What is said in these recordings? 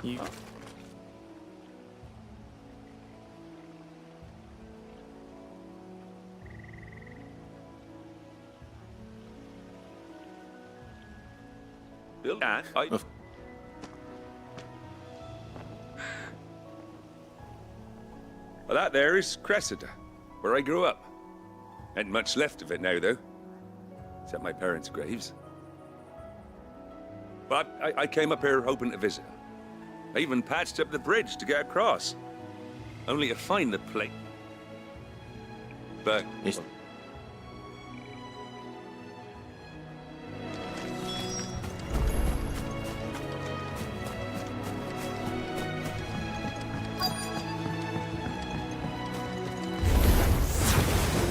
You... Well, that there is Cressida, where I grew up. Ain't much left of it now, though. Except my parents' graves. But I came up here hoping to visit. I even patched up the bridge to get across. Only to find the place. But...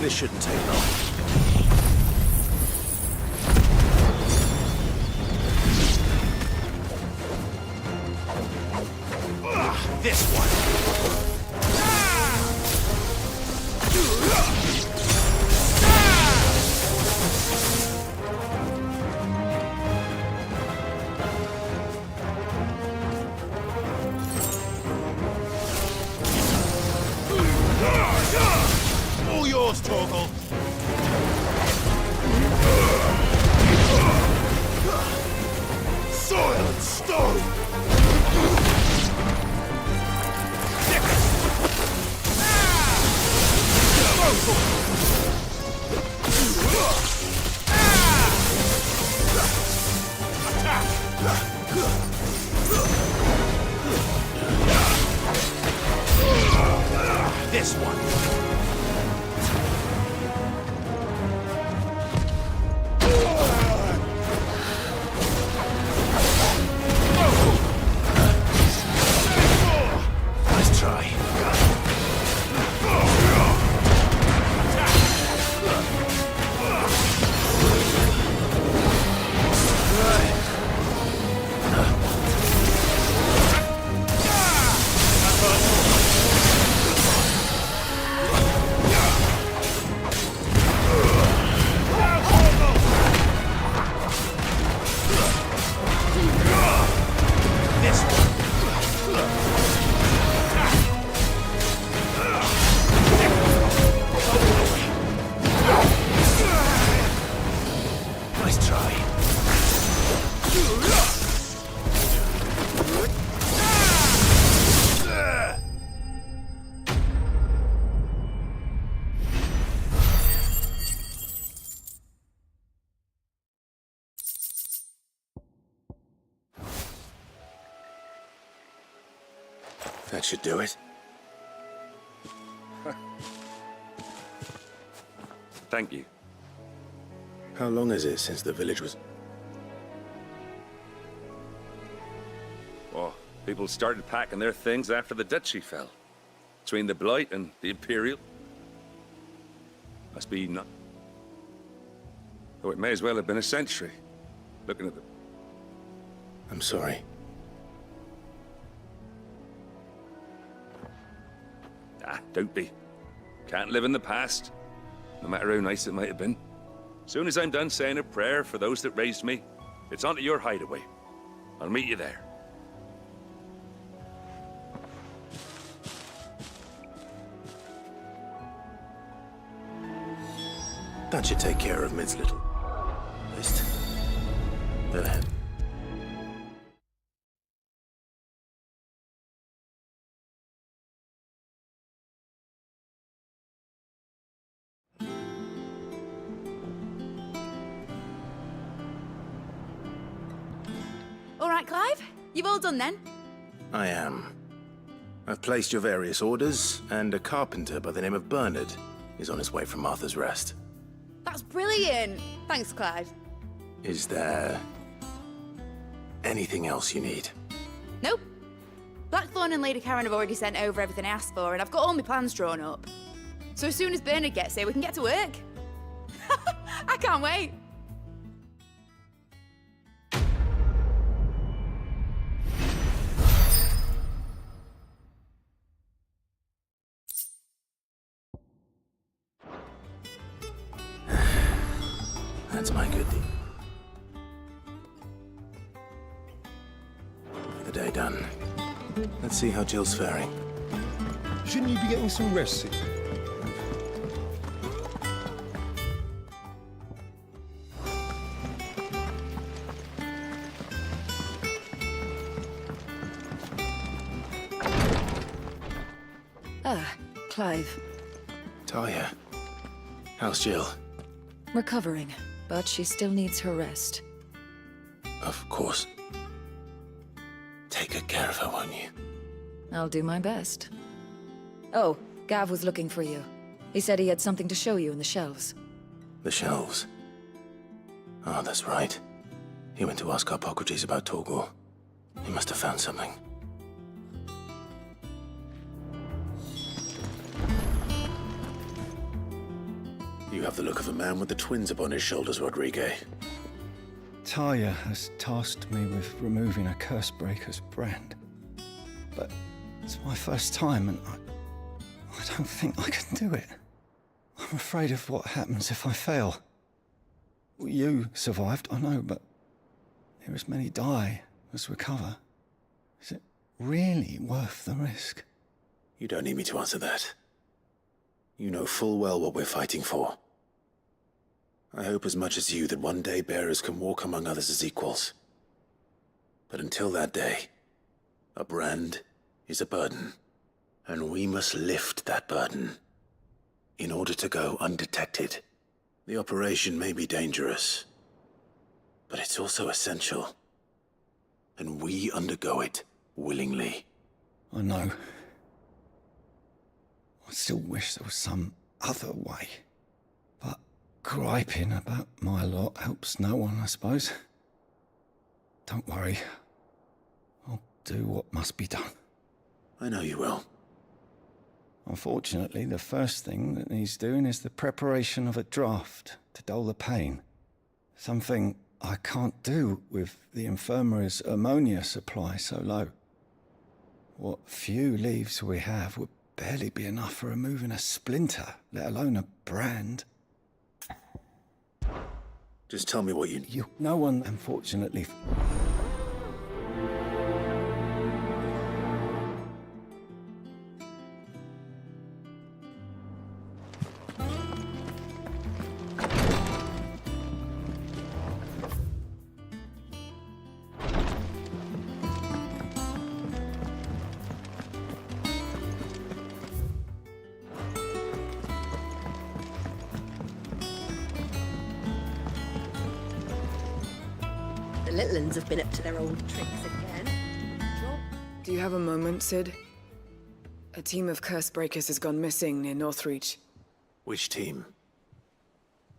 This shouldn't take long. This one. All yours, Torgal. Soil and stone. This one. Nice try. Nice try. That should do it. Thank you. How long is it since the village was... Oh, people started packing their things after the duchy fell. Between the Blight and the Imperial. Must be not... Oh, it may as well have been a century. Looking at the... I'm sorry. Ah, don't be. Can't live in the past, no matter how nice it might have been. Soon as I'm done saying a prayer for those that raised me, it's on to your hideaway. I'll meet you there. That should take care of Mid's little list. There. All right, Clive. You've all done then? I am. I've placed your various orders, and a carpenter by the name of Bernard is on his way from Martha's Rest. That's brilliant. Thanks, Clive. Is there... anything else you need? Nope. Blackthorn and Lady Karen have already sent over everything I asked for, and I've got all my plans drawn up. So as soon as Bernard gets here, we can get to work. I can't wait. That's my good deed. The day done. Let's see how Jill's faring. Shouldn't you be getting some rest, Sid? Ah, Clive. Talia, how's Jill? Recovering, but she still needs her rest. Of course. Take good care of her, won't you? I'll do my best. Oh, Gav was looking for you. He said he had something to show you in the shelves. The shelves. Oh, that's right. He went to ask Hippocrates about Torgor. He must have found something. You have the look of a man with the twins upon his shoulders, Rodrigue. Talia has tasked me with removing a Cursebreaker's brand. But it's my first time, and I don't think I can do it. I'm afraid of what happens if I fail. You survived, I know, but there as many die as recover. Is it really worth the risk? You don't need me to answer that. You know full well what we're fighting for. I hope as much as you that one day bearers can walk among others as equals. But until that day, a brand is a burden, and we must lift that burden in order to go undetected. The operation may be dangerous, but it's also essential, and we undergo it willingly. I know. I still wish there was some other way. But griping about my lot helps no one, I suppose. Don't worry. I'll do what must be done. I know you will. Unfortunately, the first thing that needs doing is the preparation of a draft to dull the pain. Something I can't do with the infirmary's ammonia supply so low. What few leaves we have would barely be enough for removing a splinter, let alone a brand. Just tell me what you... No one, unfortunately... The little uns have been up to their old tricks again. Do you have a moment, Sid? A team of Cursebreakers has gone missing near Northreach. Which team?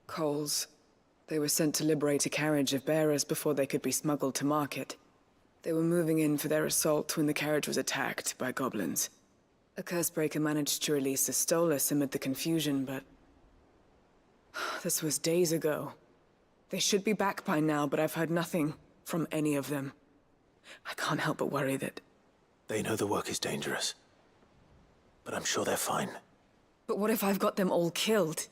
Coles. They were sent to liberate a carriage of bearers before they could be smuggled to market. They were moving in for their assault when the carriage was attacked by goblins. A Cursebreaker managed to release a Stolas amid the confusion, but... this was days ago. They should be back by now, but I've heard nothing from any of them. I can't help but worry that... They know the work is dangerous, but I'm sure they're fine. But what if I've got them all killed?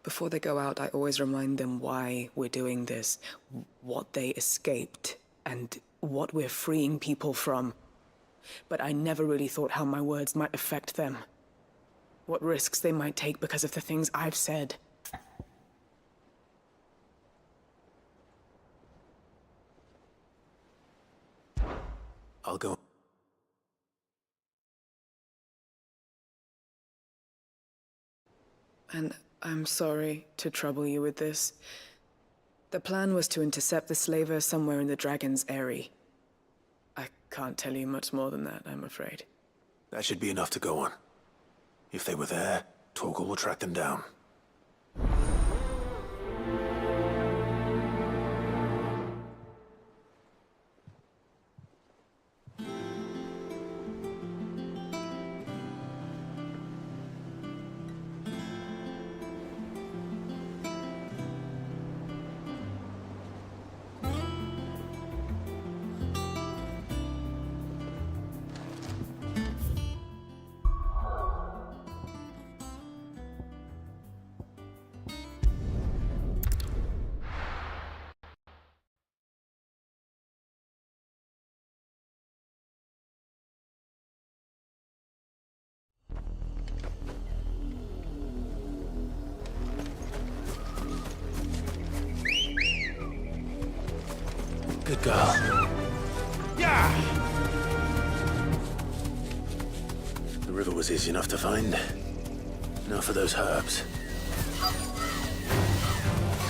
Before they go out, I always remind them why we're doing this, what they escaped, and what we're freeing people from. But I never really thought how my words might affect them. What risks they might take because of the things I've said. I'll go. And I'm sorry to trouble you with this. The plan was to intercept the slaver somewhere in the Dragon's Eyrie. I can't tell you much more than that, I'm afraid. That should be enough to go on. If they were there, Torgor will track them down. Good girl. Yeah! The river was easy enough to find. Now for those herbs.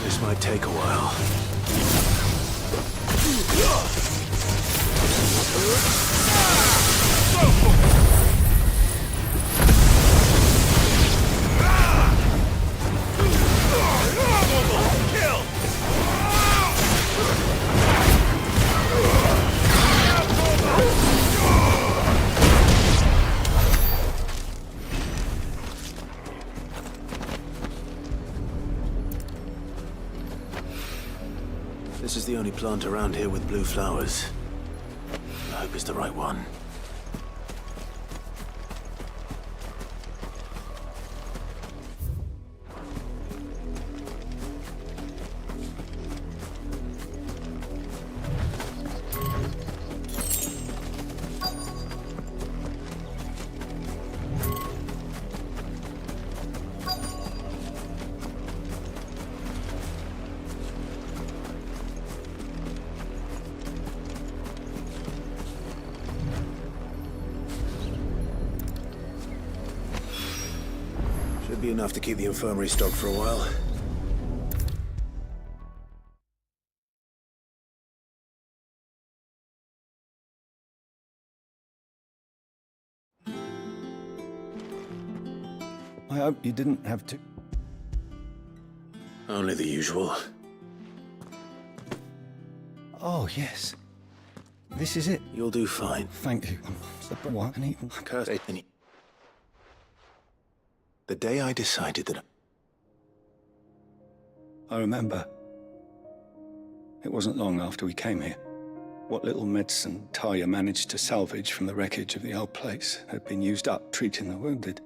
This might take a while. This is the only plant around here with blue flowers. I hope it's the right one. Should be enough to keep the infirmary stocked for a while. I hope you didn't have to. Only the usual. Oh, yes. This is it. You'll do fine. Thank you. What? And even Curse any. The day I decided that I remember. It wasn't long after we came here. What little medicine Talia managed to salvage from the wreckage of the old place had been used up treating the wounded.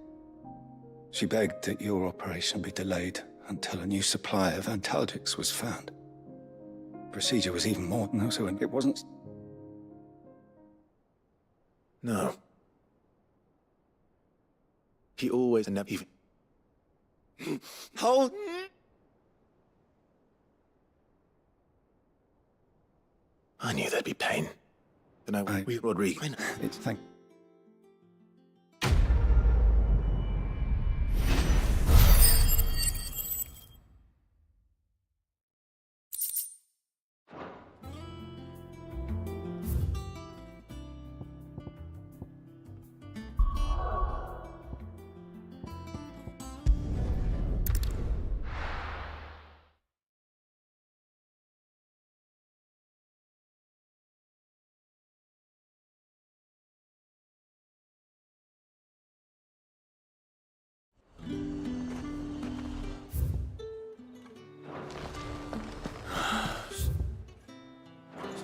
She begged that your operation be delayed until a new supply of antalgics was found. Procedure was even more than so, and it wasn't. No. He always and never even. Hold. I knew there'd be pain. Then we Rodrigo. It's thank.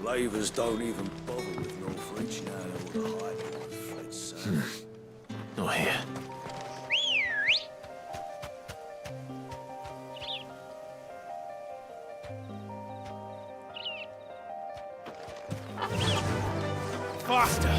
Slavers don't even bother with Northridge now they're all hiding on Fred South. Not here. Faster!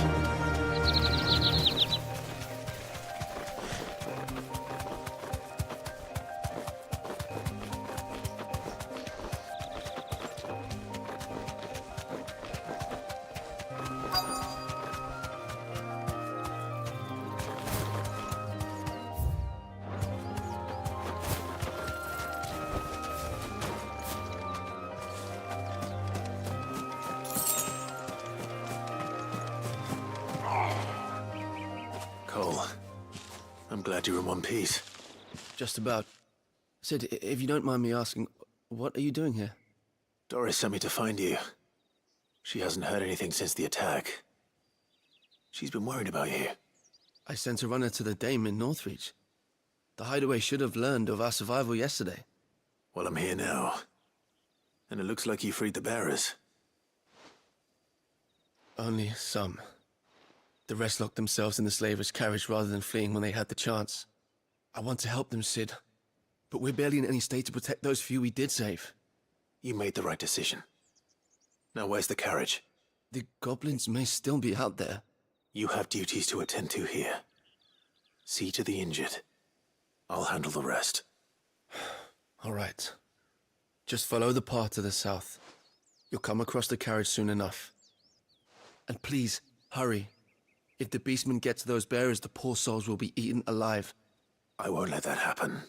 Cole, I'm glad you're in one piece. Just about. Sid, if you don't mind me asking, what are you doing here? Doris sent me to find you. She hasn't heard anything since the attack. She's been worried about you. I sent a runner to the Dame in Northreach. The hideaway should have learned of our survival yesterday. Well, I'm here now. And it looks like you freed the bearers. Only some. The rest locked themselves in the slaver's carriage rather than fleeing when they had the chance. I want to help them, Sid. But we're barely in any state to protect those few we did save. You made the right decision. Now where's the carriage? The goblins may still be out there. You have duties to attend to here. See to the injured. I'll handle the rest. All right. Just follow the path to the south. You'll come across the carriage soon enough. And please, hurry. If the beastmen get to those bearers, the poor souls will be eaten alive. I won't let that happen.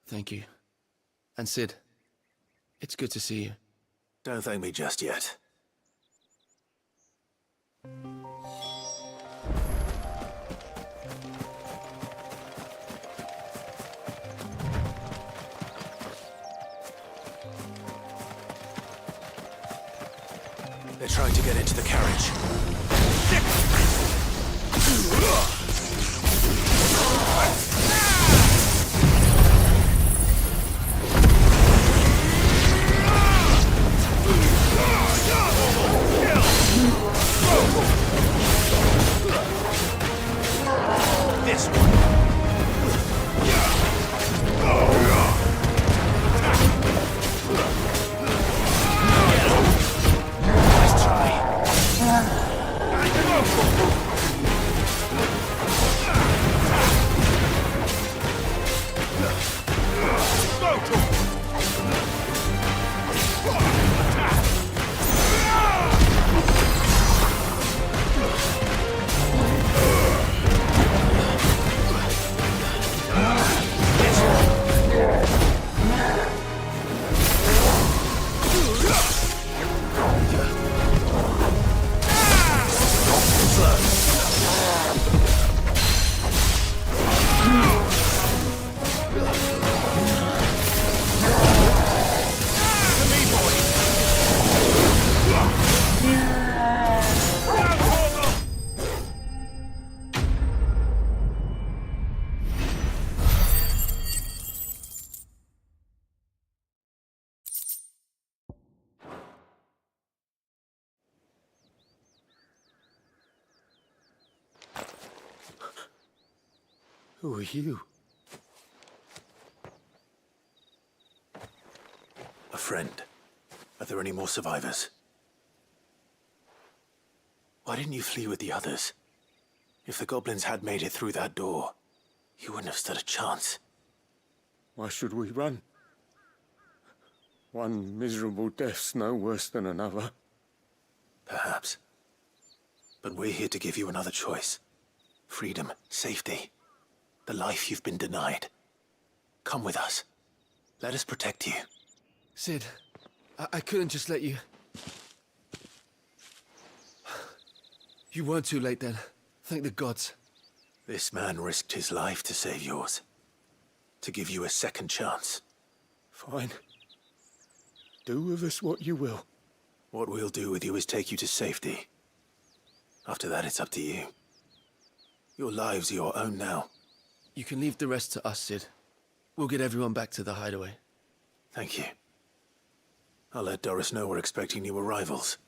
Thank you. And Sid, it's good to see you. Don't thank me just yet. They're trying to get into the carriage. This one. Nice try. Who are you? A friend. Are there any more survivors? Why didn't you flee with the others? If the goblins had made it through that door, you wouldn't have stood a chance. Why should we run? One miserable death's no worse than another. Perhaps. But we're here to give you another choice. Freedom, safety, the life you've been denied. Come with us. Let us protect you. Sid, I couldn't just let you... You weren't too late then. Thank the gods. This man risked his life to save yours. To give you a second chance. Fine. Do with us what you will. What we'll do with you is take you to safety. After that, it's up to you. Your lives are your own now. You can leave the rest to us, Sid. We'll get everyone back to the hideaway. Thank you. I'll let Doris know we're expecting new arrivals.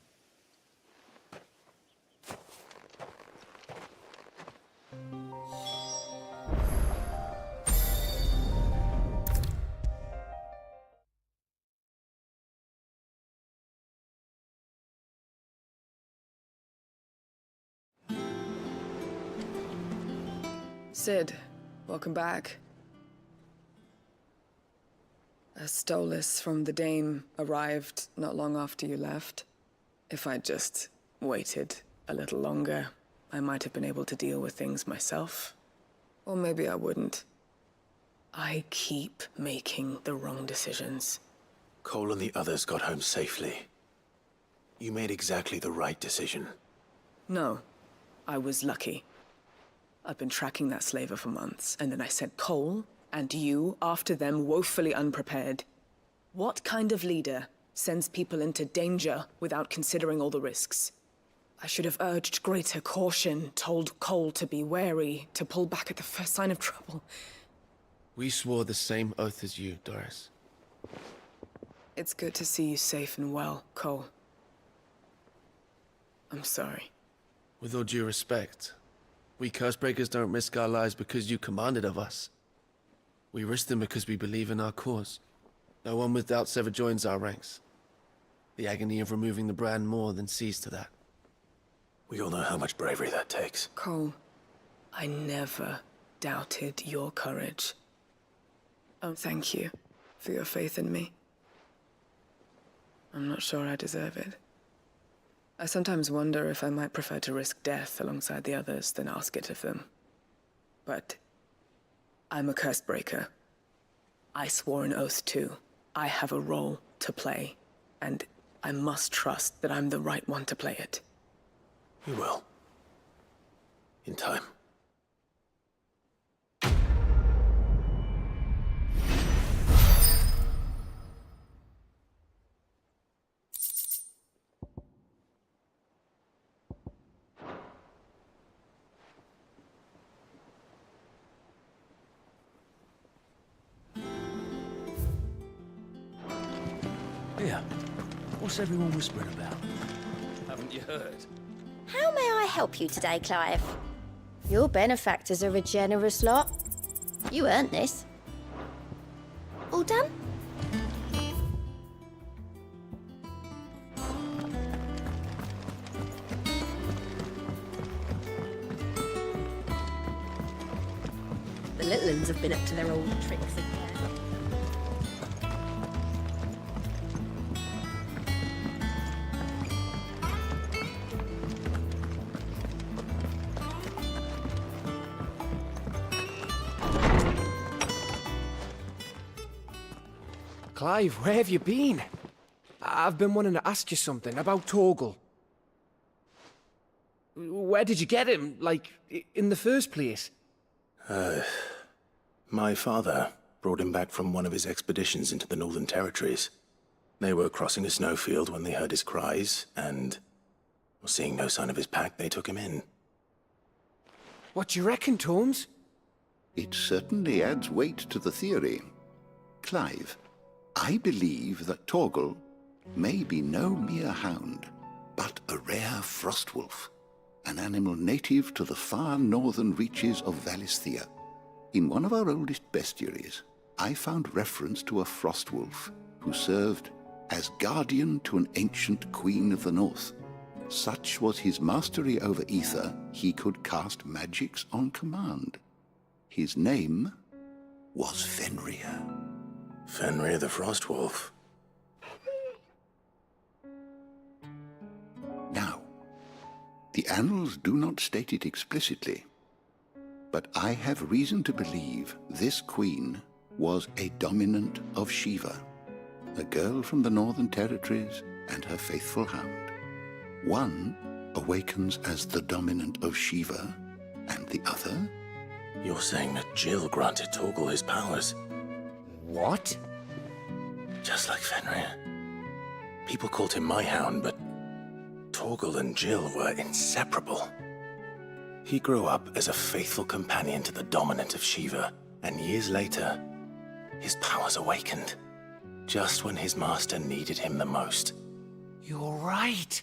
Sid, welcome back. A Stolas from the Dame arrived not long after you left. If I'd just waited a little longer, I might have been able to deal with things myself. Or maybe I wouldn't. I keep making the wrong decisions. Cole and the others got home safely. You made exactly the right decision. No, I was lucky. I've been tracking that slaver for months, and then I sent Cole and you after them woefully unprepared. What kind of leader sends people into danger without considering all the risks? I should have urged greater caution, told Cole to be wary, to pull back at the first sign of trouble. We swore the same oath as you, Doris. It's good to see you safe and well, Cole. I'm sorry. With all due respect, we Cursebreakers don't risk our lives because you commanded of us. We risk them because we believe in our cause. No one with doubts ever joins our ranks. The agony of removing the brand more than sees to that. We all know how much bravery that takes. Cole, I never doubted your courage. Oh, thank you for your faith in me. I'm not sure I deserve it. I sometimes wonder if I might prefer to risk death alongside the others than ask it of them. But I'm a curse breaker. I swore an oath too. I have a role to play, and I must trust that I'm the right one to play it. You will. In time. Here, what's everyone whispering about? Haven't you heard? How may I help you today, Clive? Your benefactors are a generous lot. You earned this. All done? The little ones have been up to their old tricks again. Clive, where have you been? I've been wanting to ask you something about Torgal. Where did you get him, like, in the first place? My father brought him back from one of his expeditions into the Northern Territories. They were crossing a snowfield when they heard his cries, and seeing no sign of his pack, they took him in. What do you reckon, Tomes? It certainly adds weight to the theory. Clive, I believe that Torgal may be no mere hound, but a rare frostwolf, an animal native to the far northern reaches of Valisthea. In one of our oldest bestiaries, I found reference to a frostwolf who served as guardian to an ancient queen of the north. Such was his mastery over ether, he could cast magics on command. His name was Fenrir. Fenrir the Frostwolf. Now, the annals do not state it explicitly, but I have reason to believe this queen was a dominant of Shiva, a girl from the Northern Territories and her faithful hound. One awakens as the dominant of Shiva, and the other? You're saying that Jill granted Torgal his powers? What? Just like Fenrir. People called him my hound, but Torgal and Jill were inseparable. He grew up as a faithful companion to the dominant of Shiva, and years later, his powers awakened, just when his master needed him the most. You're right.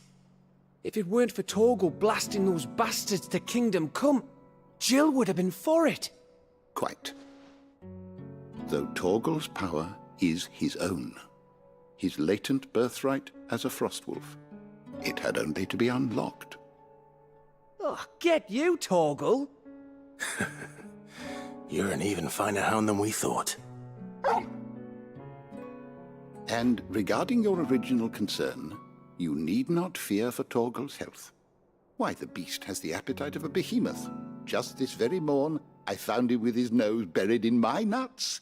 If it weren't for Torgal blasting those bastards to Kingdom Come, Jill would have been for it. Quite. Though Torgal's power is his own, his latent birthright as a Frostwolf, it had only to be unlocked. Oh, get you, Torgal! You're an even finer hound than we thought. And regarding your original concern, you need not fear for Torgal's health. Why, the beast has the appetite of a behemoth. Just this very morn, I found him with his nose buried in my nuts.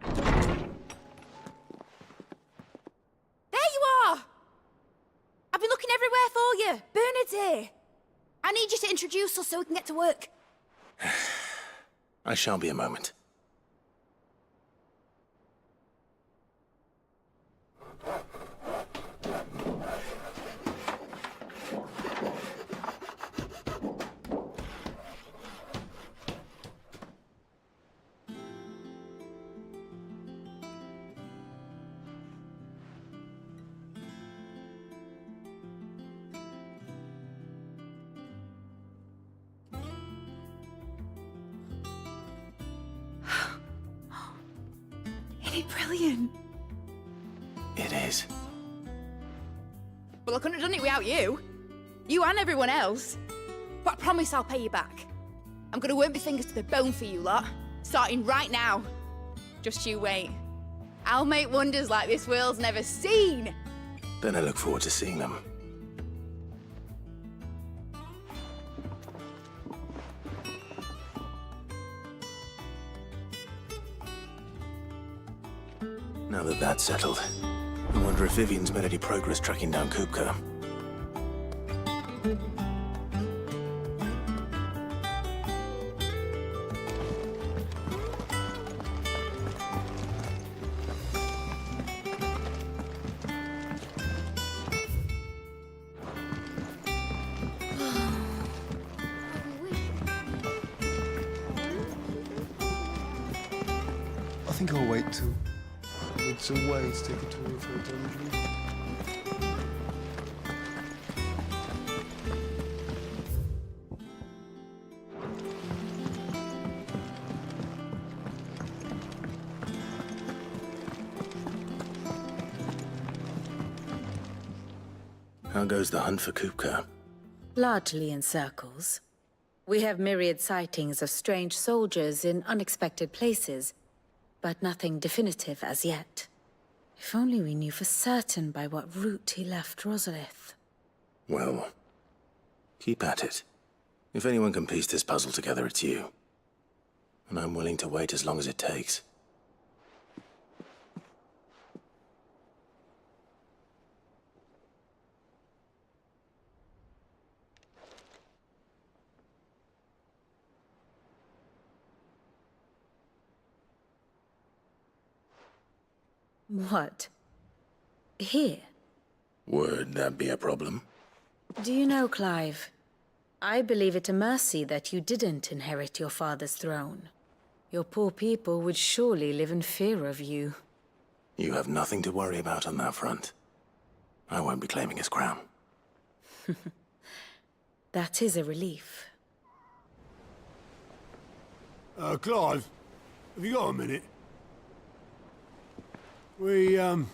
There you are! I've been looking everywhere for you. Bernard's here. I need you to introduce us so we can get to work. I shall be a moment. Brilliant. It is. Well, I couldn't have done it without you. You and everyone else. But I promise I'll pay you back. I'm gonna work my fingers to the bone for you lot, starting right now. Just you wait. I'll make wonders like this world's never seen. Then I look forward to seeing them. Now that that's settled, I wonder if Vivian's made any progress tracking down Kupka. I think I'll wait till it's away to take a tour of her dungeon. How goes the hunt for Kupka? Largely in circles. We have myriad sightings of strange soldiers in unexpected places, but nothing definitive as yet. If only we knew for certain by what route he left Rosalith. Well, keep at it. If anyone can piece this puzzle together, it's you. And I'm willing to wait as long as it takes. What? Here? Would that be a problem? Do you know, Clive? I believe it a mercy that you didn't inherit your father's throne. Your poor people would surely live in fear of you. You have nothing to worry about on that front. I won't be claiming his crown. That is a relief. Clive, have you got a minute? We, have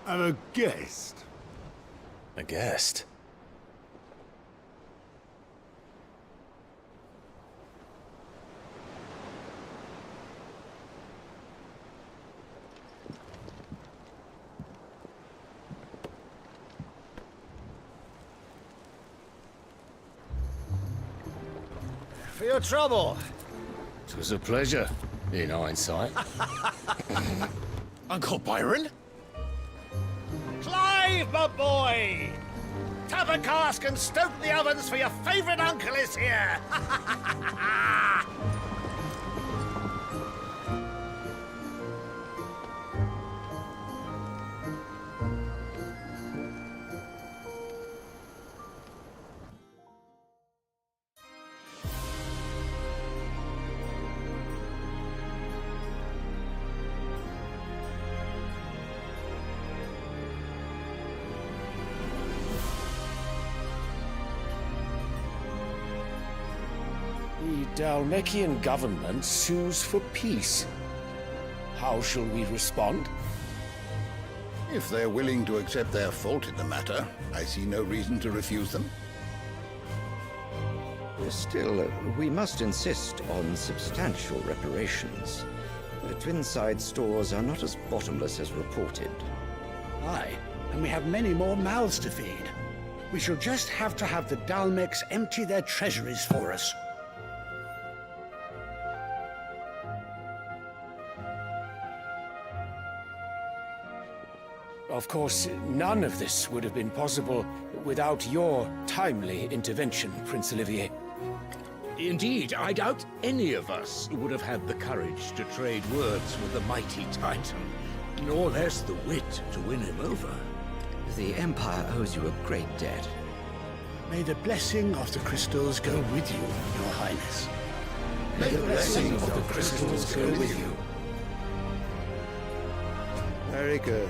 a guest. A guest? For your trouble. It was a pleasure, in hindsight. Uncle Byron? Clive, my boy! Tap a cask and stoke the ovens for your favorite uncle is here! The Dalmekian government sues for peace. How shall we respond? If they're willing to accept their fault in the matter, I see no reason to refuse them. Still, we must insist on substantial reparations. The Twinside stores are not as bottomless as reported. Aye, and we have many more mouths to feed. We shall just have to have the Dalmeks empty their treasuries for us. Of course, none of this would have been possible without your timely intervention, Prince Olivier. Indeed, I doubt any of us would have had the courage to trade words with the mighty Titan, nor less the wit to win him over. The Empire owes you a great debt. May the blessing of the crystals go with you, Your Highness. May the blessing of the crystals go with you. Very good.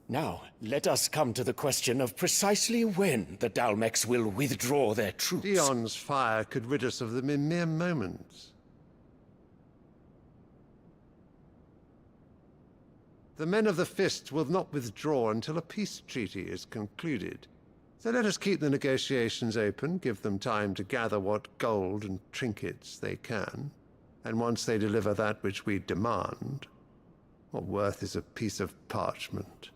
Now, let us come to the question of precisely when the Dalmeks will withdraw their troops. Dion's fire could rid us of them in mere moments. The men of the Fist will not withdraw until a peace treaty is concluded. So let us keep the negotiations open, give them time to gather what gold and trinkets they can, and once they deliver that which we demand, what worth is a piece of parchment?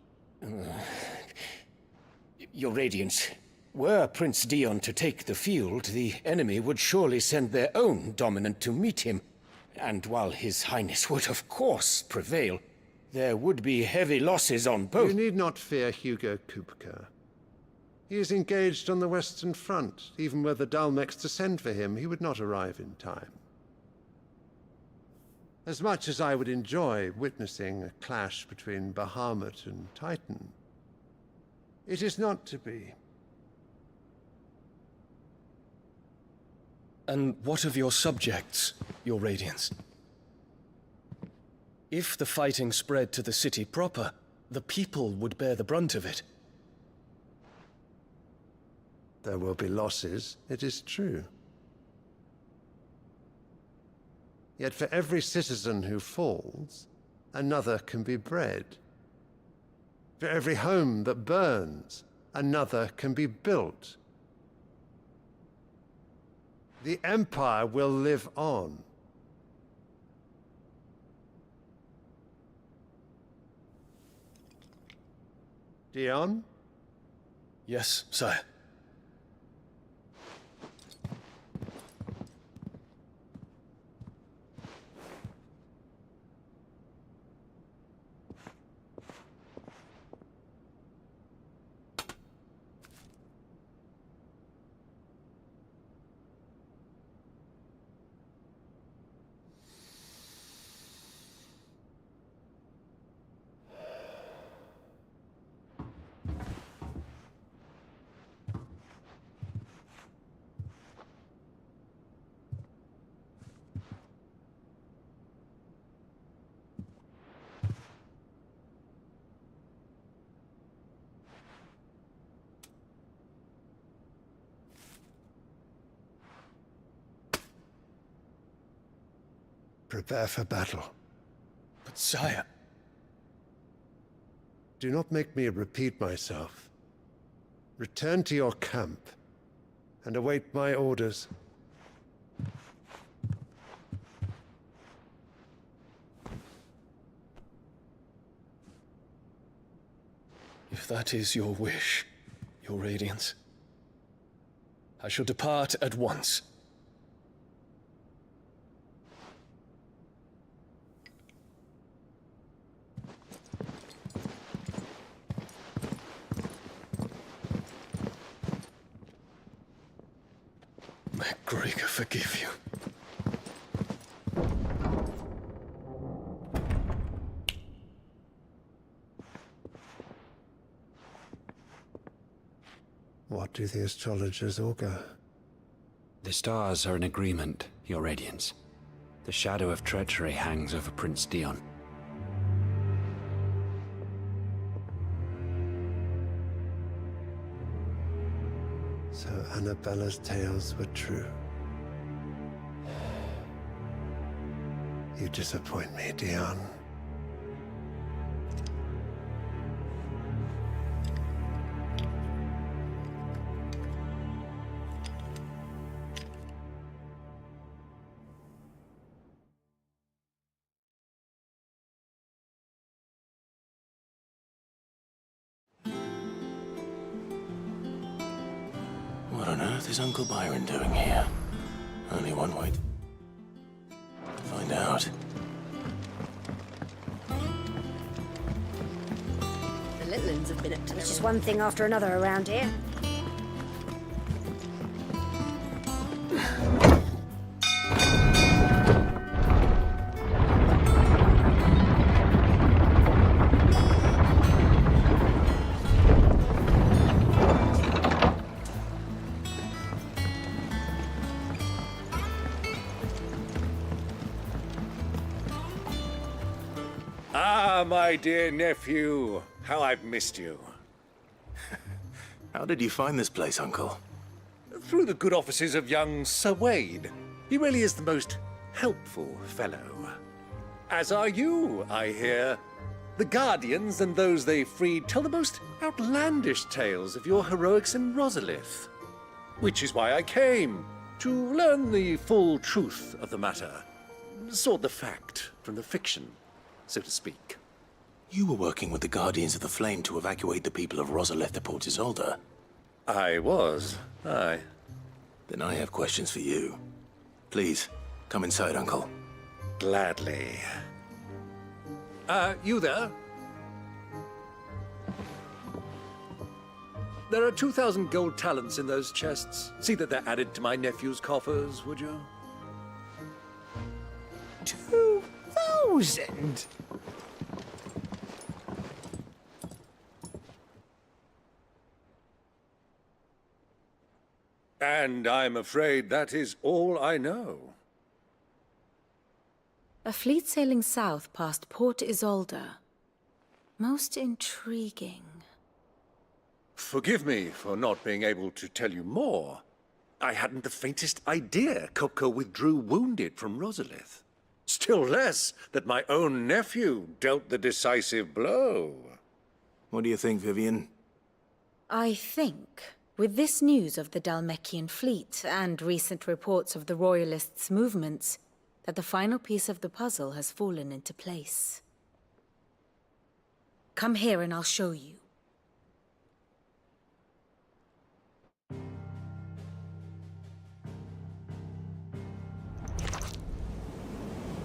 Your Radiance, were Prince Dion to take the field, the enemy would surely send their own dominant to meet him. And while His Highness would of course prevail, there would be heavy losses on both. You need not fear Hugo Kupka. He is engaged on the Western Front. Even were the Dalmex to send for him, he would not arrive in time. As much as I would enjoy witnessing a clash between Bahamut and Titan, it is not to be. And what of your subjects, your Radiance? If the fighting spread to the city proper, the people would bear the brunt of it. There will be losses, it is true. Yet for every citizen who falls, another can be bred. For every home that burns, another can be built. The Empire will live on. Dion? Yes, sire. Prepare for battle. But sire... Do not make me repeat myself. Return to your camp and await my orders. If that is your wish, your Radiance, I shall depart at once. May Gregor forgive you. What do the astrologers augur? The stars are in agreement, your Radiance. The shadow of treachery hangs over Prince Dion. So Annabella's tales were true. You disappoint me, Dion. What on earth is Uncle Byron doing here? Only one way to find out. The little ones have been up to It's just one thing after another around here. Ah, my dear nephew. How I've missed you. How did you find this place, Uncle? Through the good offices of young Sir Wade. He really is the most helpful fellow. As are you, I hear. The Guardians and those they freed tell the most outlandish tales of your heroics in Rosalith. Which is why I came, to learn the full truth of the matter. Sort the fact from the fiction, so to speak. You were working with the Guardians of the Flame to evacuate the people of Rosalith to Port Isolde. I was, aye. Then I have questions for you. Please, come inside, Uncle. Gladly. You there? There are 2,000 gold talents in those chests. See that they're added to my nephew's coffers, would you? 2,000? And I'm afraid that is all I know. A fleet sailing south past Port Isolde. Most intriguing. Forgive me for not being able to tell you more. I hadn't the faintest idea Kupka withdrew wounded from Rosalith. Still less that my own nephew dealt the decisive blow. What do you think, Vivian? I think, with this news of the Dhalmekian fleet and recent reports of the Royalists' movements, that the final piece of the puzzle has fallen into place. Come here and I'll show you.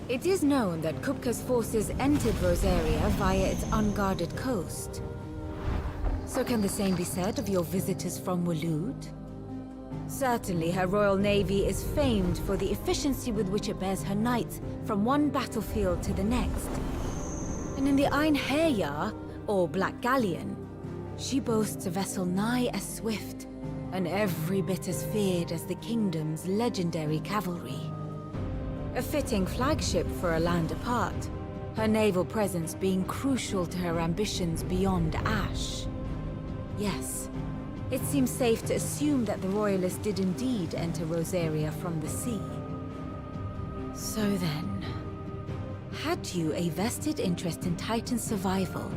It is known that Kupka's forces entered Rosaria via its unguarded coast. So can the same be said of your visitors from Waloed? Certainly, her Royal Navy is famed for the efficiency with which it bears her knights from one battlefield to the next. And in the Einherjar, or Black Galleon, she boasts a vessel nigh as swift and every bit as feared as the kingdom's legendary cavalry. A fitting flagship for a land apart, her naval presence being crucial to her ambitions beyond Ash. Yes, it seems safe to assume that the Royalists did indeed enter Rosaria from the sea. So then, had you a vested interest in Titan's survival,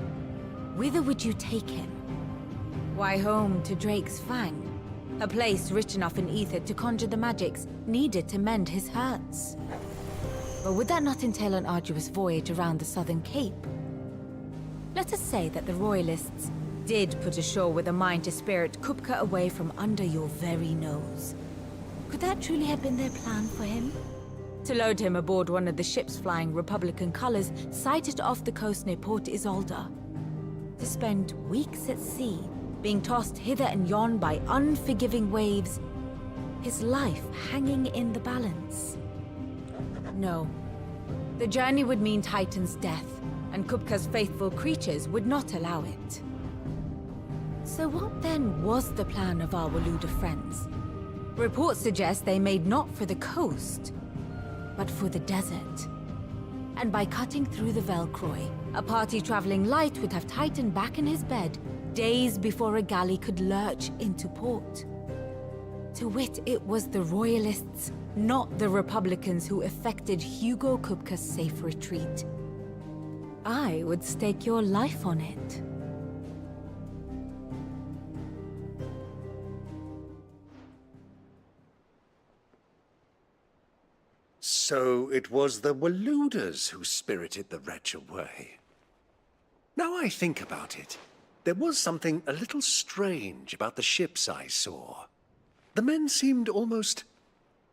whither would you take him? Why, home to Drake's Fang, a place rich enough in ether to conjure the magics needed to mend his hurts. But would that not entail an arduous voyage around the Southern Cape? Let us say that the Royalists did put ashore with a mind to spirit Kupka away from under your very nose. Could that truly have been their plan for him? To load him aboard one of the ships flying Republican colors sighted off the coast near Port Isolde. To spend weeks at sea, being tossed hither and yon by unforgiving waves, his life hanging in the balance. No. The journey would mean Titan's death, and Kupka's faithful creatures would not allow it. So what then was the plan of our Waluda friends? Reports suggest they made not for the coast, but for the desert. And by cutting through the Velcroy, a party traveling light would have Titan back in his bed days before a galley could lurch into port. To wit, it was the Royalists, not the Republicans, who effected Hugo Kupka's safe retreat. I would stake your life on it. So it was the Waludas who spirited the wretch away. Now I think about it, there was something a little strange about the ships I saw. The men seemed almost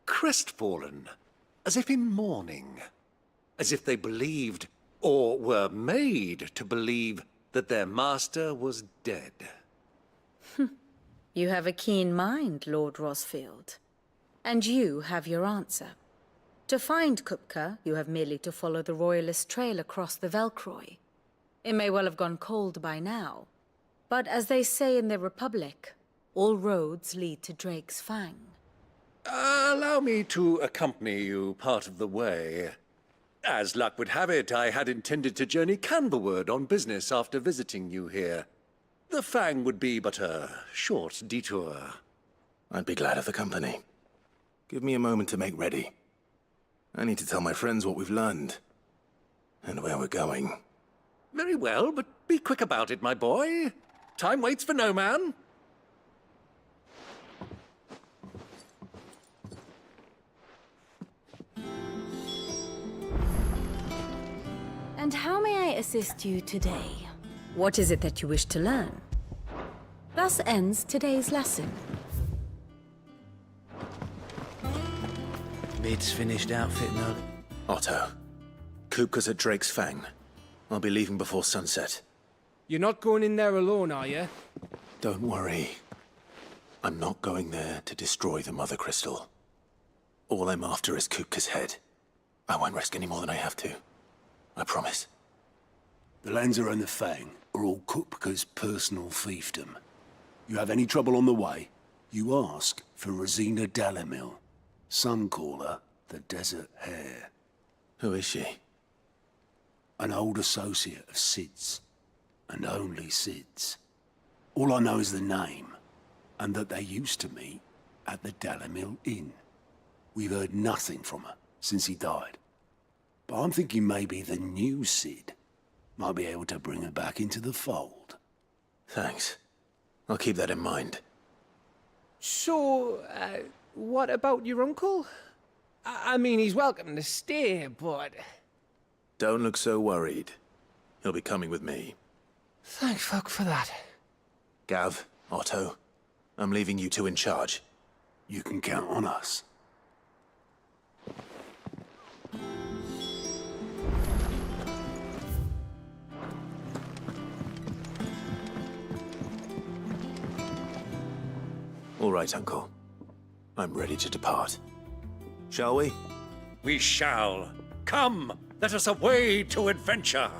crestfallen, as if in mourning, as if they believed, or were made to believe, that their master was dead. You have a keen mind, Lord Rosfield. And you have your answer. To find Kupka, you have merely to follow the Royalist trail across the Velcroy. It may well have gone cold by now, but as they say in the Republic, all roads lead to Drake's Fang. Allow me to accompany you part of the way. As luck would have it, I had intended to journey Canberward on business after visiting you here. The Fang would be but a short detour. I'd be glad of the company. Give me a moment to make ready. I need to tell my friends what we've learned, and where we're going. Very well, but be quick about it, my boy. Time waits for no man. And how may I assist you today? What is it that you wish to learn? Thus ends today's lesson. Mid's finished outfitting early. Otto, Kupka's at Drake's Fang. I'll be leaving before sunset. You're not going in there alone, are you? Don't worry. I'm not going there to destroy the Mother Crystal. All I'm after is Kupka's head. I won't risk any more than I have to. I promise. The Lanza and the Fang are all Kupka's personal fiefdom. You have any trouble on the way, you ask for Rosina Dalamil. Some call her the Desert Hare. Who is she? An old associate of Sid's, and only Sid's. All I know is the name, and that they used to meet at the Dalamil Inn. We've heard nothing from her since he died. But I'm thinking maybe the new Sid might be able to bring her back into the fold. Thanks. I'll keep that in mind. So, what about your uncle? I mean, he's welcome to stay, but... Don't look so worried. He'll be coming with me. Thank fuck for that. Gav, Otto, I'm leaving you two in charge. You can count on us. All right, Uncle. I'm ready to depart. Shall we? We shall. Come, let us away to adventure.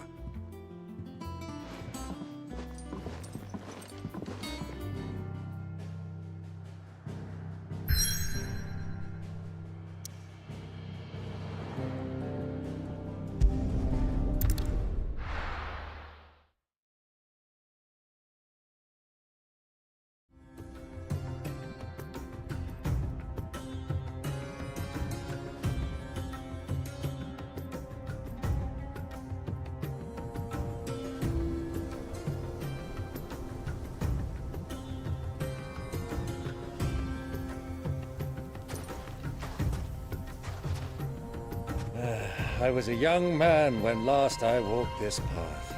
I was a young man when last I walked this path.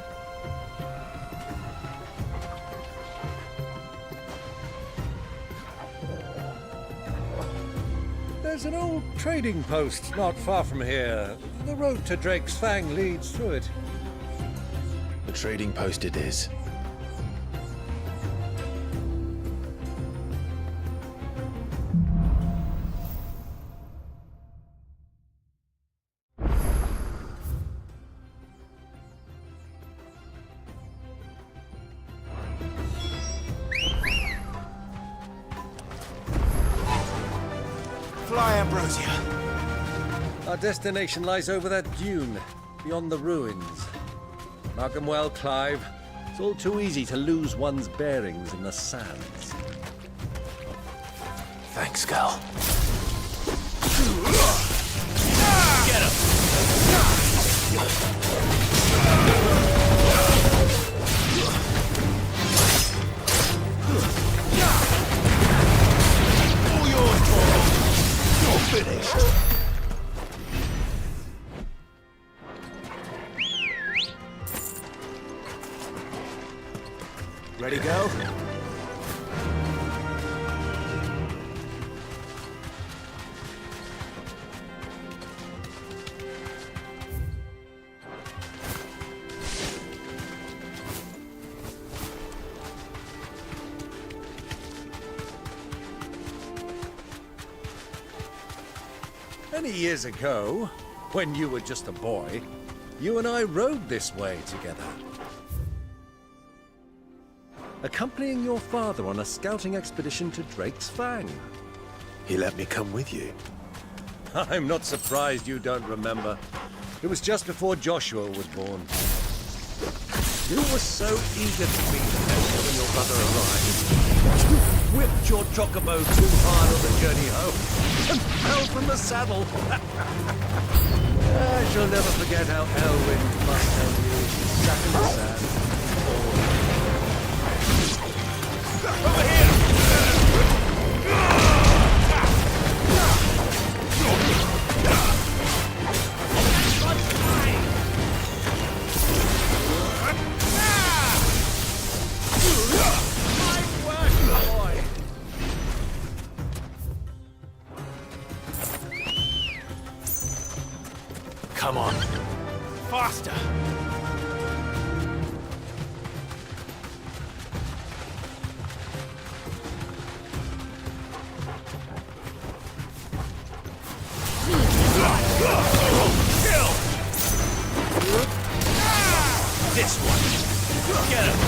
There's an old trading post not far from here. The road to Drake's Fang leads through it. The trading post it is. Our destination lies over that dune, beyond the ruins. Mark 'em well, Clive. It's all too easy to lose one's bearings in the sands. Thanks, Gal. Get him! All yours, boy. You're finished. Ready, go? Many years ago, when you were just a boy, you and I rode this way together. Accompanying your father on a scouting expedition to Drake's Fang. He let me come with you. I'm not surprised you don't remember. It was just before Joshua was born. You were so eager to be there when your brother arrived. You whipped your chocobo too hard on the journey home and fell from the saddle. I shall never forget how Elwyn must have you sat in the sand. Over here! Come on. Faster! Kill! This one. Get him!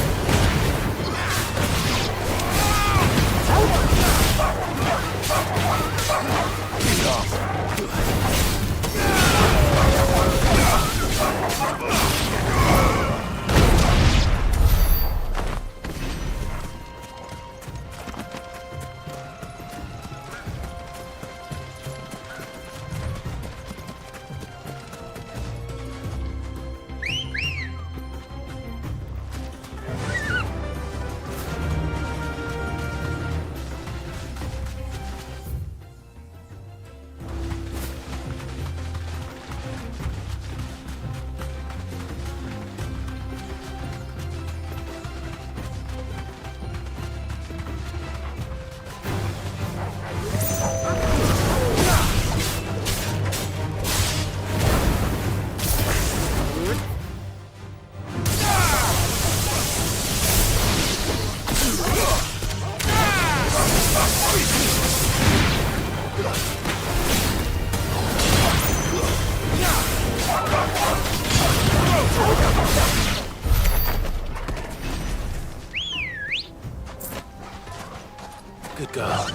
Good girl.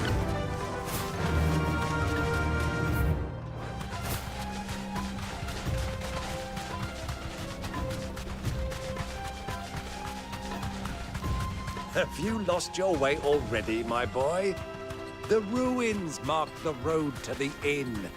Have you lost your way already, my boy? The ruins mark the road to the inn.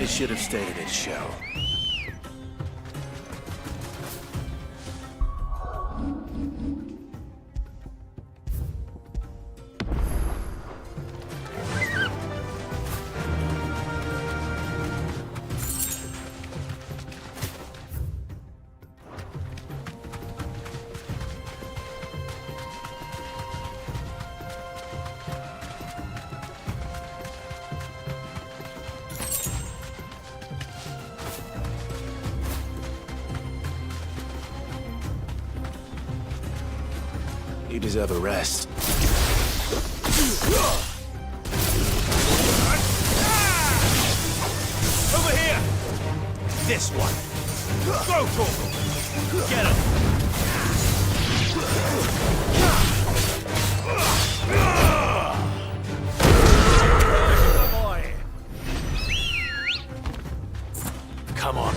should have stayed at its shell. You deserve a rest. Over here! This one. Go, Torgal! Get him! Boy. Come on.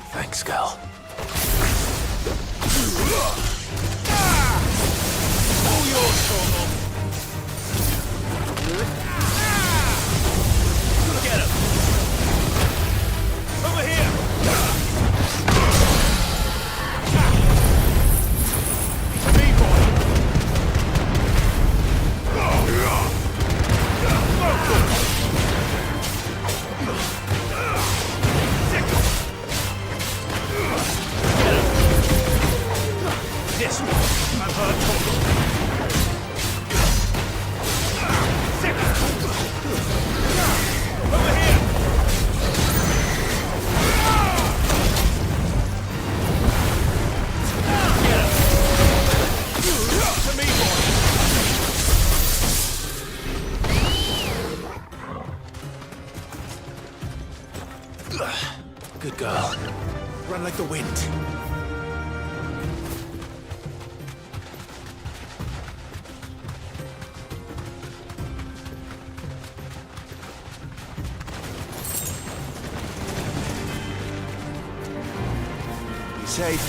Thanks, Gal. All yours, Torgal! Get him! Over here! Me, boy! This one! I've heard Torgal! Over here! Get him! To me, boy! Good girl. Run like the wind. Be safe.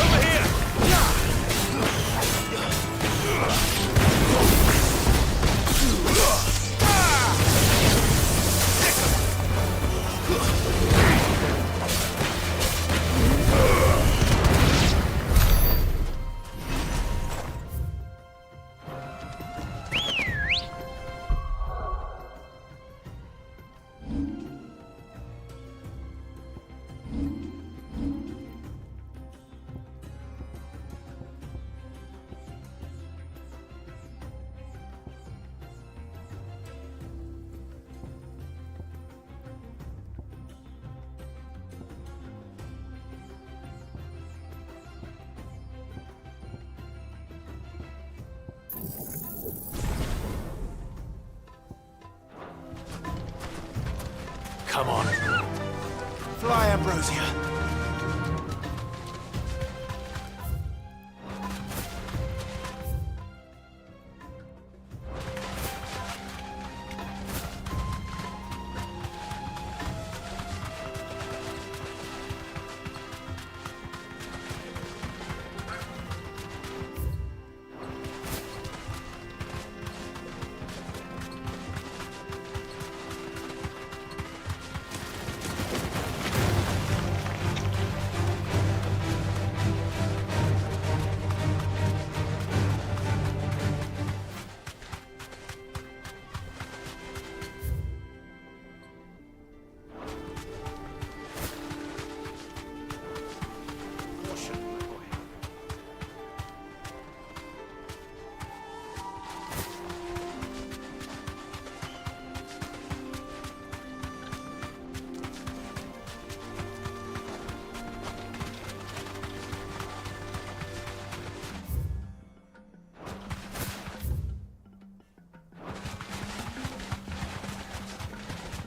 Over here! Come on. Fly, Ambrosia.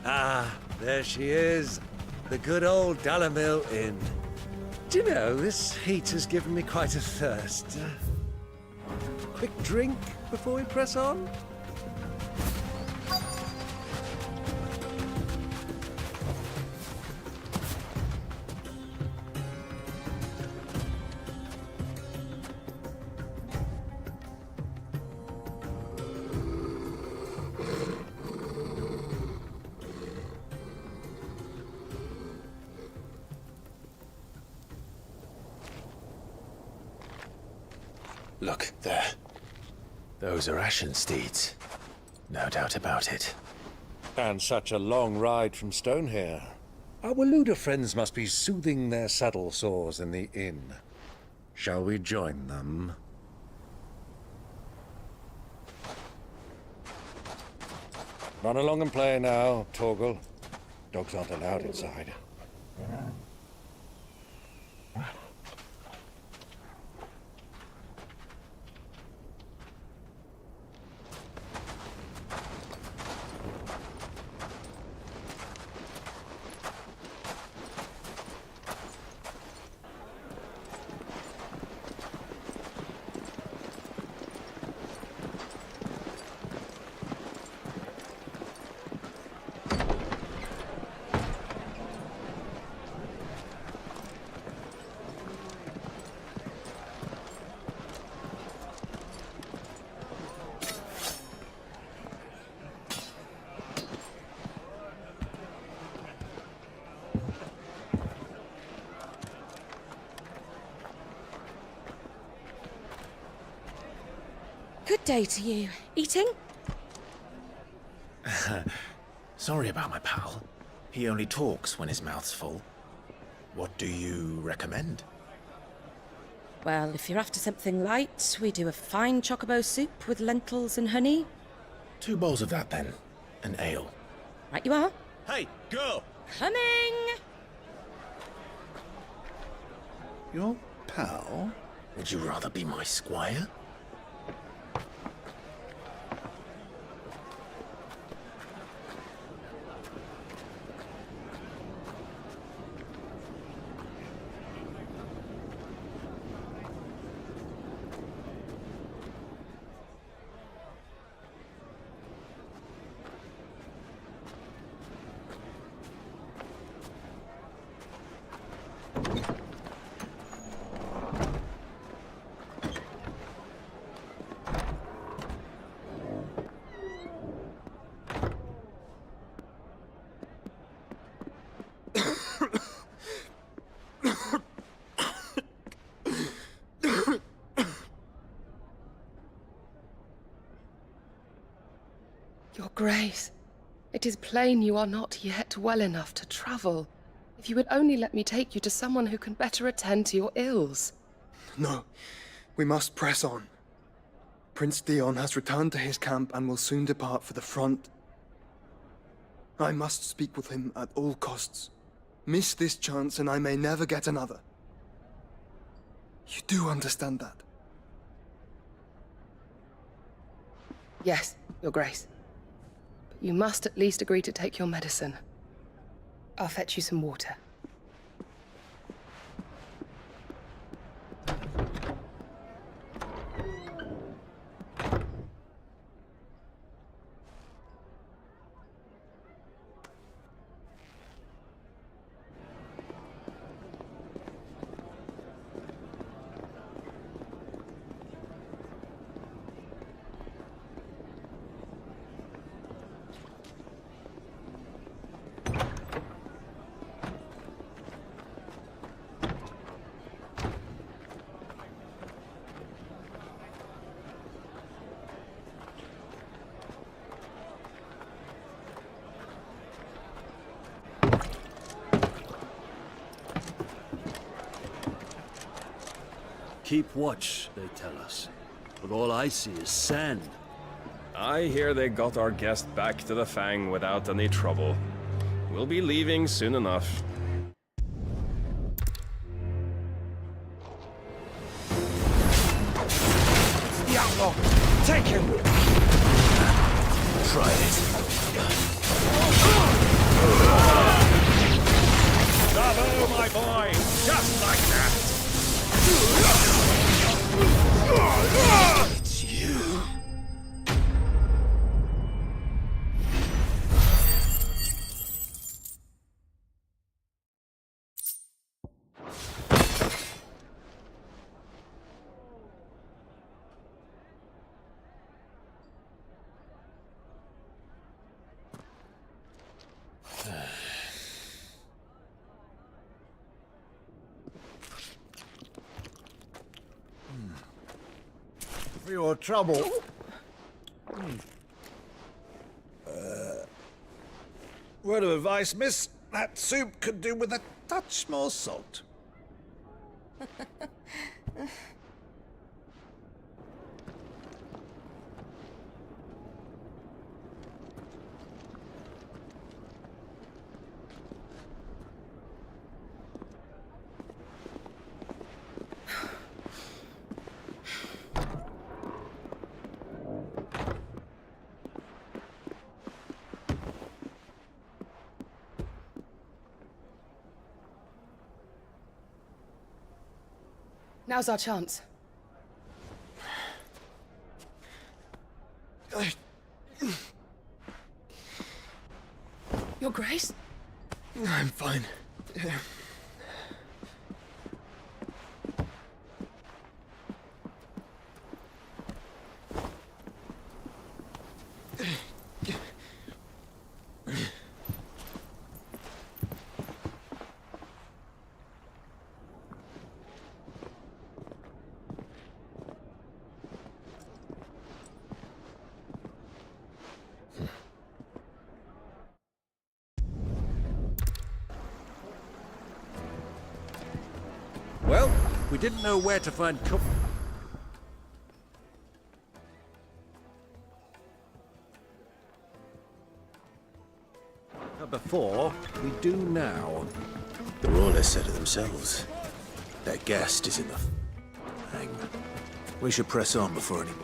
Ah, there she is. The good old Dalamil Inn. Do you know, this heat has given me quite a thirst. Quick drink before we press on? Look, there. Those are Ashen steeds. No doubt about it. And such a long ride from Stonehair. Our Waluda friends must be soothing their saddle sores in the inn. Shall we join them? Run along and play now, Torgal. Dogs aren't allowed inside. Good day to you. Eating? Sorry about my pal. He only talks when his mouth's full. What do you recommend? Well, if you're after something light, we do a fine chocobo soup with lentils and honey. 2 bowls of that, then. An ale. Right you are. Hey, girl! Coming! Your pal? Would you rather be my squire? Your Grace, it is plain you are not yet well enough to travel. If you would only let me take you to someone who can better attend to your ills. No, we must press on. Prince Dion has returned to his camp and will soon depart for the front. I must speak with him at all costs. Miss this chance and I may never get another. You do understand that? Yes, Your Grace. But you must at least agree to take your medicine. I'll fetch you some water. Keep watch, they tell us. But all I see is sand. I hear they got our guest back to the Fang without any trouble. We'll be leaving soon enough. The outlaw! Take him! Try it. your trouble. Word of advice, miss. That soup could do with a touch more salt. Now's our chance. Your Grace? I'm fine. Well, we didn't know where to find before, we do now. The Rawlers said it themselves. Their guest is in the hang. We should press on before any more.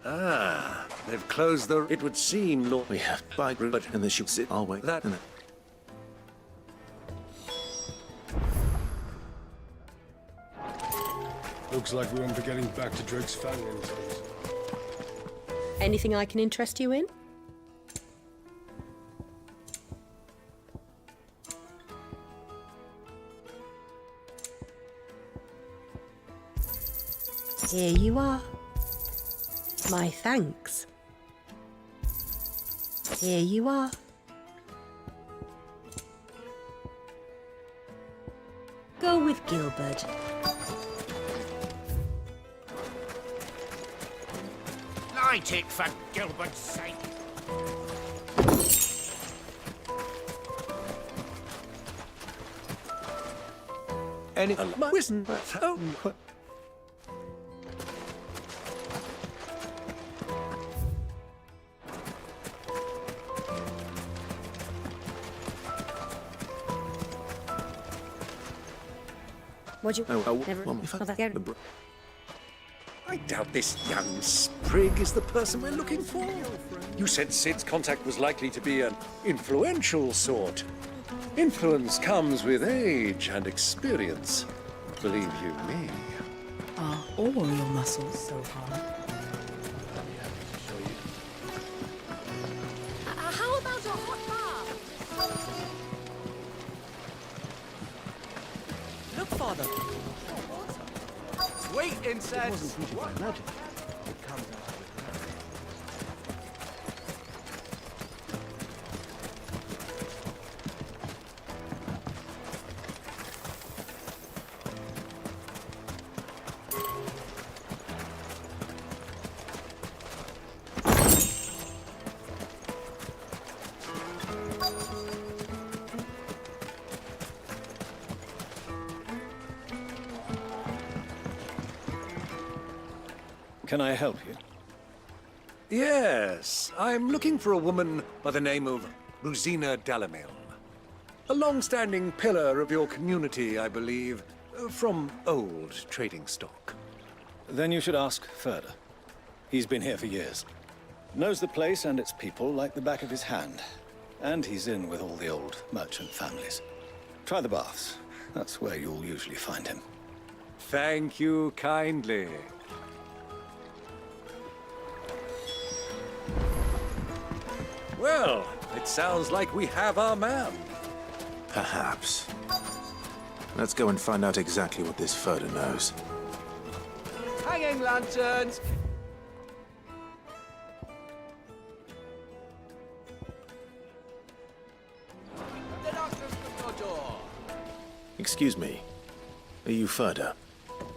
Ah, they've closed the... It would seem, Lord... We have by but and the ship sit. I'll wait. That... And Looks like we won't be getting back to Drake's Fang anytime. Anything I can interest you in? Here you are. My thanks. Here you are. Go with Gilbert. Light it for Gilbert's sake. Any... Listen... Oh... What'd you... Never... I doubt this young sprig is the person we're looking for. You said Sid's contact was likely to be an influential sort. Influence comes with age and experience. Believe you me. Are all your muscles so hard? How about a hot bath? Look, Father. Sweet incense. Magic. Can I help you? Yes, I'm looking for a woman by the name of Rosina Dalamil. A long-standing pillar of your community, I believe, from old trading stock. Then you should ask Ferda. He's been here for years. Knows the place and its people like the back of his hand. And he's in with all the old merchant families. Try the baths. That's where you'll usually find him. Thank you kindly. Well, it sounds like we have our man. Perhaps. Let's go and find out exactly what this Ferda knows. Hanging lanterns. The doctor's Excuse me. Are you Ferda?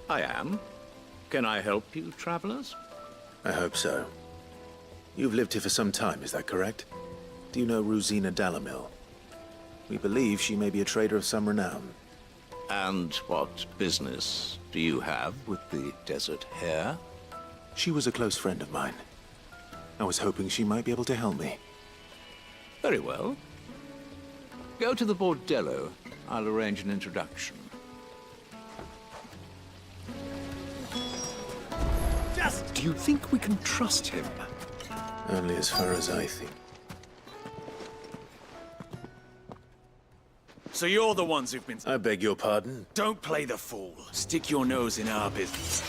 I am. Can I help you, travelers? I hope so. You've lived here for some time, is that correct? Do you know Rosina Dalamil? We believe she may be a trader of some renown. And what business do you have with the desert hare? She was a close friend of mine. I was hoping she might be able to help me. Very well. Go to the bordello. I'll arrange an introduction. Do you think we can trust him? Only as far as I think. So you're the ones who've been... I beg your pardon? Don't play the fool. Stick your nose in our business.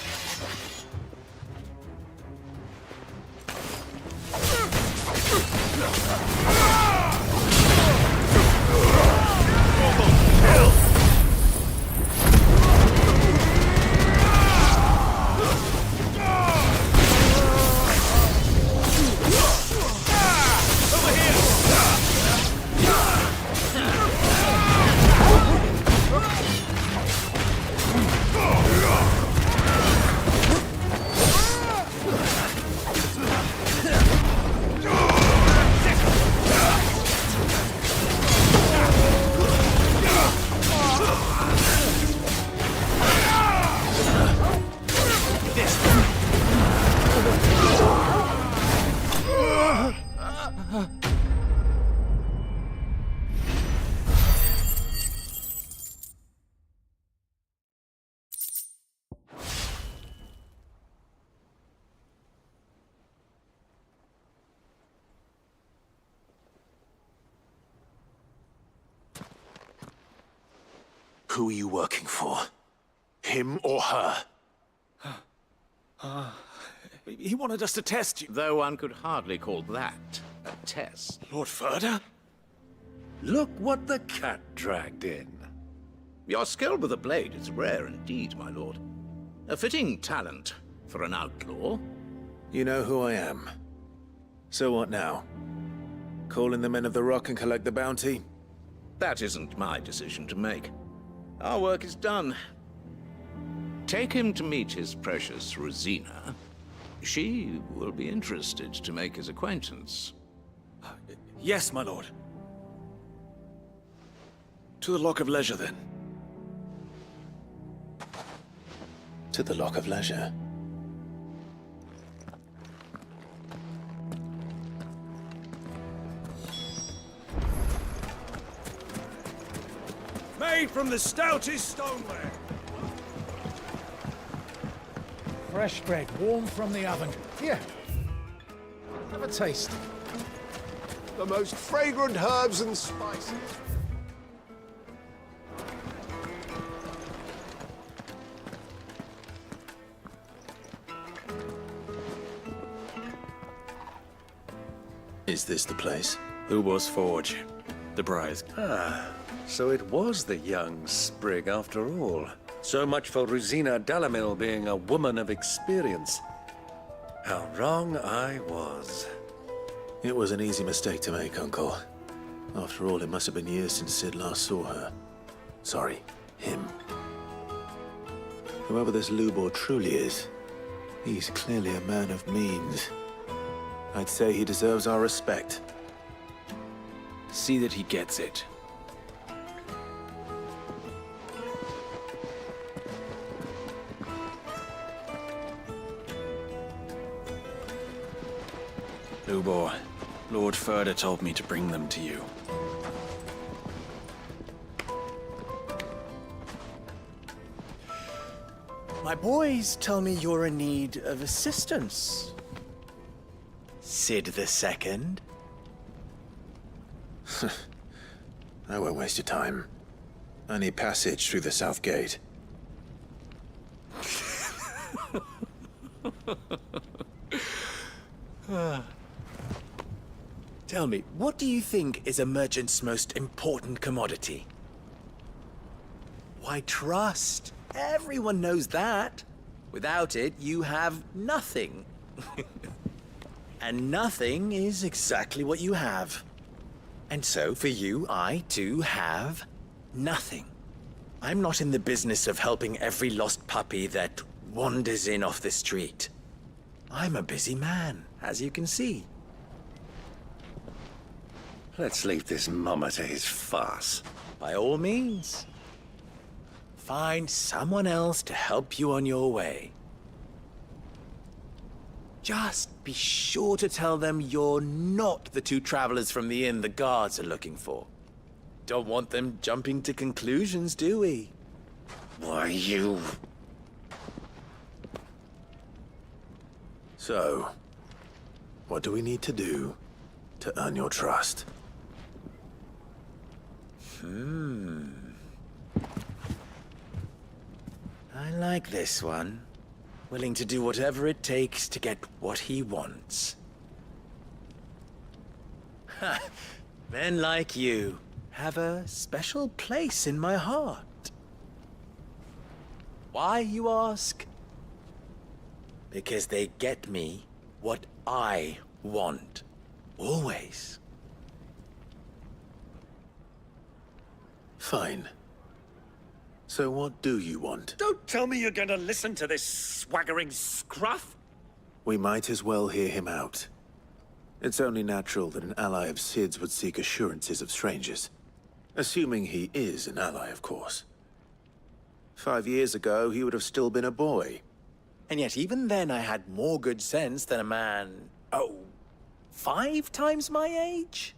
Who are you working for? Him or her? He wanted us to test you. Though one could hardly call that a test. Lord Ferda? Look what the cat dragged in. Your skill with a blade is rare indeed, my lord. A fitting talent for an outlaw. You know who I am. So what now? Call in the men of the Rock and collect the bounty? That isn't my decision to make. Our work is done. Take him to meet his precious Rosina. She will be interested to make his acquaintance. Yes, my lord. To the Lock of Leisure, then. To the Lock of Leisure. Made from the stoutest stoneware. Fresh bread, warm from the oven. Here, have a taste. The most fragrant herbs and spices. Is this the place? Who was Forge? The prize. Ah, so it was the young sprig after all. So much for Rosina Dalamil being a woman of experience. How wrong I was. It was an easy mistake to make, Uncle. After all, it must have been years since Sid last saw her. Sorry, him. Whoever this Lubor truly is, he's clearly a man of means. I'd say he deserves our respect. See that he gets it. Lubor, Lord Ferda told me to bring them to you. My boys tell me you're in need of assistance. Sid the Second? I won't waste your time. I need passage through the south gate. Tell me, what do you think is a merchant's most important commodity? Why, trust. Everyone knows that. Without it, you have nothing. And nothing is exactly what you have. And so, for you, I, too, have nothing. I'm not in the business of helping every lost puppy that wanders in off the street. I'm a busy man, as you can see. Let's leave this mummer to his farce. By all means. Find someone else to help you on your way. Just be sure to tell them you're not the two travelers from the inn the guards are looking for. Don't want them jumping to conclusions, do we? Why, you... So, what do we need to do to earn your trust? I like this one. Willing to do whatever it takes to get what he wants. Ha! Men like you have a special place in my heart. Why, you ask? Because they get me what I want. Always. Fine. So what do you want? Don't tell me you're going to listen to this swaggering scruff! We might as well hear him out. It's only natural that an ally of Sid's would seek assurances of strangers. Assuming he is an ally, of course. 5 years ago, he would have still been a boy. And yet even then I had more good sense than a man, 5 times my age?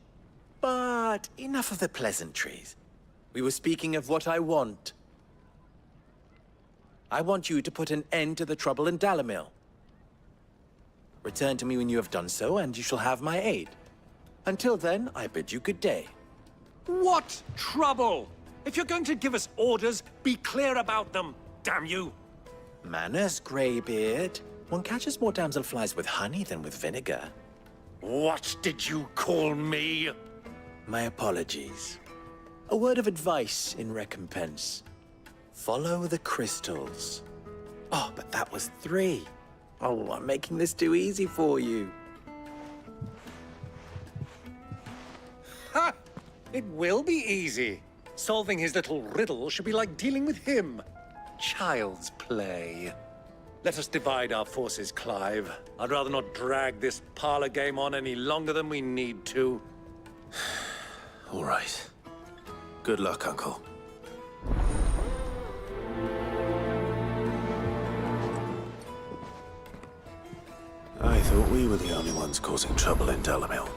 But enough of the pleasantries. We were speaking of what I want. I want you to put an end to the trouble in Dalamil. Return to me when you have done so, and you shall have my aid. Until then, I bid you good day. What trouble? If you're going to give us orders, be clear about them, damn you! Manners, Greybeard. One catches more damselflies with honey than with vinegar. What did you call me? My apologies. A word of advice in recompense. Follow the crystals. Oh, but that was 3. Oh, I'm making this too easy for you. Ha! It will be easy. Solving his little riddle should be like dealing with him. Child's play. Let us divide our forces, Clive. I'd rather not drag this parlor game on any longer than we need to. All right. Good luck, Uncle. I thought we were the only ones causing trouble in Dalamil.